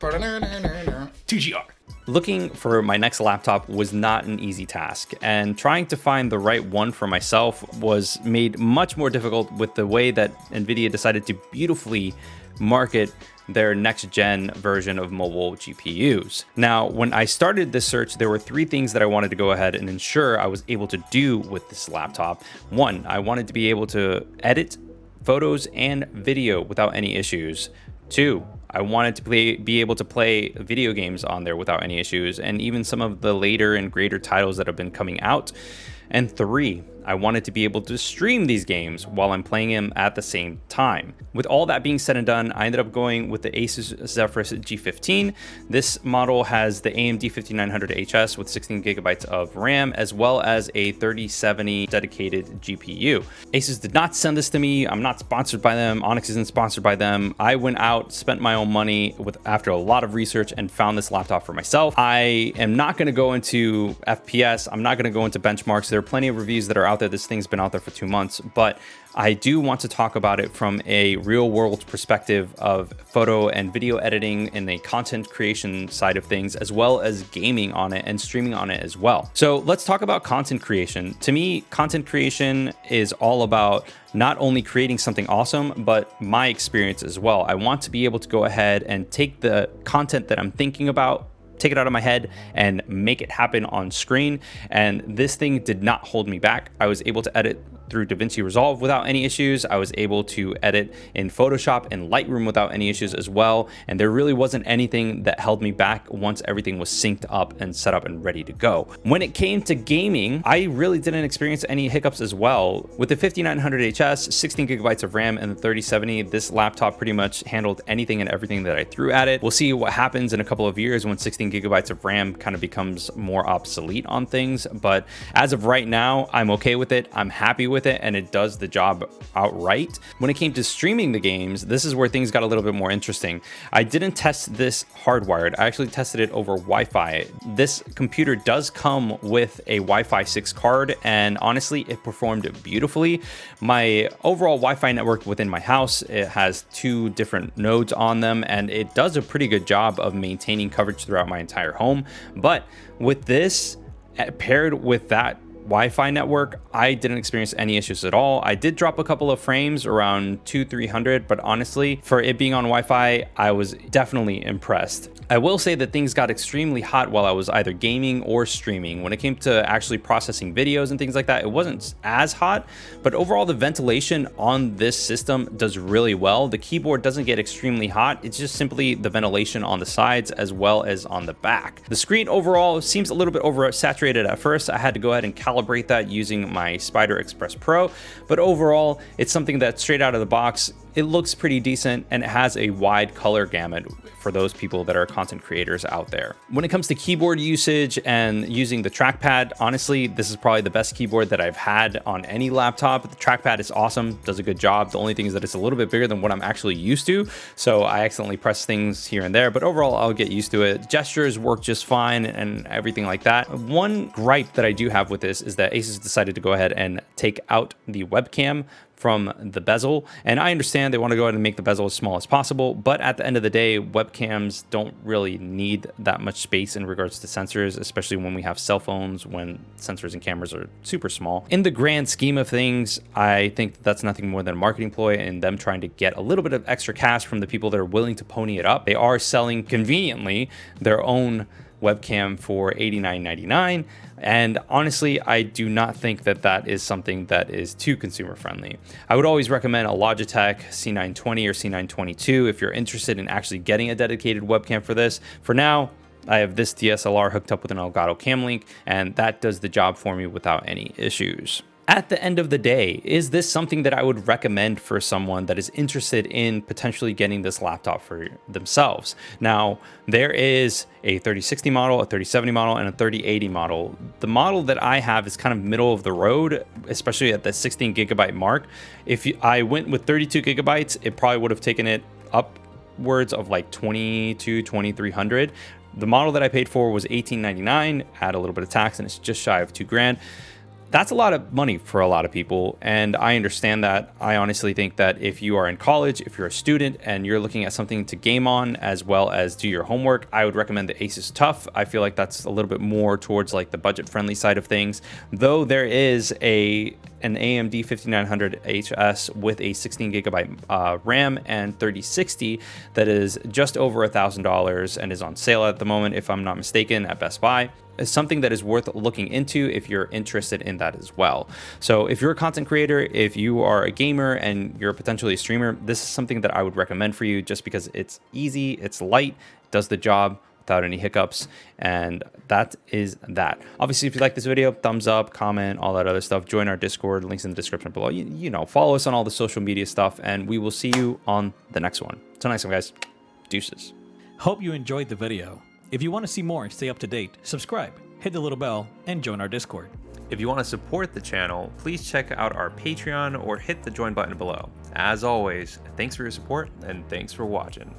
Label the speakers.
Speaker 1: TGR. Looking for my next laptop was not an easy task, and trying to find the right one for myself was made much more difficult with the way that Nvidia decided to beautifully market their next gen version of mobile GPUs. Now, when I started this search, there were three things that I wanted to go ahead and ensure I was able to do with this laptop. One, I wanted to be able to edit photos and video without any issues. Two, I wanted to be able to play video games on there without any issues, and even some of the later and greater titles that have been coming out. And three, I wanted to be able to stream these games while I'm playing them at the same time. With all that being said and done, I ended up going with the Asus Zephyrus G15. This model has the AMD 5900HS with 16 gigabytes of RAM, as well as a 3070 dedicated GPU. Asus did not send this to me. I'm not sponsored by them. Onyx isn't sponsored by them. I went out, spent my own money after a lot of research, and found this laptop for myself. I am not going to go into FPS. I'm not going to go into benchmarks. There are plenty of reviews that are out there. This thing's been out there for 2 months, but I do want to talk about it from a real world perspective of photo and video editing and the content creation side of things, as well as gaming on it and streaming on it as well. So let's talk about content creation. To me, content creation is all about not only creating something awesome, but my experience as well. I want to be able to go ahead and take the content that I'm thinking about, take it out of my head and make it happen on screen. And this thing did not hold me back. I was able to edit through DaVinci Resolve without any issues. I was able to edit in Photoshop and Lightroom without any issues as well. And there really wasn't anything that held me back once everything was synced up and set up and ready to go. When it came to gaming, I really didn't experience any hiccups as well. With the 5900HS, 16 gigabytes of RAM, and the 3070, this laptop pretty much handled anything and everything that I threw at it. We'll see what happens in a couple of years when 16 gigabytes of RAM kind of becomes more obsolete on things. But as of right now, I'm okay with it. I'm happy with it, and it does the job outright. When it came to streaming the games, this is where things got a little bit more interesting. I didn't test this hardwired. I actually tested it over Wi-Fi. This computer does come with a Wi-Fi 6 card, and honestly, it performed beautifully. My overall Wi-Fi network within my house, it has 2 different nodes on them, and it does a pretty good job of maintaining coverage throughout my entire home. But with this paired with that Wi-Fi network, I didn't experience any issues at all. I did drop a couple of frames around 200-300, but honestly, for it being on Wi-Fi, I was definitely impressed. I will say that things got extremely hot while I was either gaming or streaming. When it came to actually processing videos and things like that, it wasn't as hot, but overall the ventilation on this system does really well. The keyboard doesn't get extremely hot. It's just simply the ventilation on the sides as well as on the back. The screen overall seems a little bit oversaturated at first. I had to go ahead and calibrate that using my Spider Express Pro, but overall it's something that straight out of the box, it looks pretty decent, and it has a wide color gamut for those people that are content creators out there. When it comes to keyboard usage and using the trackpad, honestly, this is probably the best keyboard that I've had on any laptop. The trackpad is awesome, does a good job. The only thing is that it's a little bit bigger than what I'm actually used to, so I accidentally press things here and there, but overall I'll get used to it. Gestures work just fine and everything like that. One gripe that I do have with this is that Asus decided to go ahead and take out the webcam from the bezel, and I understand they want to go ahead and make the bezel as small as possible, but at the end of the day, webcams don't really need that much space in regards to sensors, especially when we have cell phones, when sensors and cameras are super small. In the grand scheme of things, I think that that's nothing more than a marketing ploy and them trying to get a little bit of extra cash from the people that are willing to pony it up. They are selling conveniently their own webcam for $89.99, and honestly, I do not think that that is something that is too consumer friendly. I would always recommend a Logitech C920 or C922 if you're interested in actually getting a dedicated webcam for this. For now, I have this DSLR hooked up with an Elgato Cam Link, and that does the job for me without any issues. At the end of the day, is this something that I would recommend for someone that is interested in potentially getting this laptop for themselves? Now, there is a 3060 model, a 3070 model, and a 3080 model. The model that I have is kind of middle of the road, especially at the 16 gigabyte mark. If I went with 32 gigabytes, it probably would have taken it upwards of like 2200-2300. The model that I paid for was $18.99, add a little bit of tax, and it's just shy of $2,000. That's a lot of money for a lot of people, and I understand that. I honestly think that if you are in college, if you're a student, and you're looking at something to game on as well as do your homework, I would recommend the Asus TUF. I feel like that's a little bit more towards like the budget-friendly side of things, though there is an AMD 5900 HS with a 16 gigabyte RAM and 3060 that is just over $1,000 and is on sale at the moment, if I'm not mistaken, at Best Buy. Is something that is worth looking into if you're interested in that as well. So if you're a content creator, if you are a gamer and you're potentially a streamer, this is something that I would recommend for you just because it's easy, it's light, does the job without any hiccups, and that is that. Obviously, if you like this video, thumbs up, comment, all that other stuff. Join our Discord, links in the description below. You know, follow us on all the social media stuff, and we will see you on the next one. Till next time, guys. Deuces.
Speaker 2: Hope you enjoyed the video. If you want to see more and stay up to date, subscribe, hit the little bell, and join our Discord.
Speaker 3: If you want to support the channel, please check out our Patreon or hit the join button below. As always, thanks for your support and thanks for watching.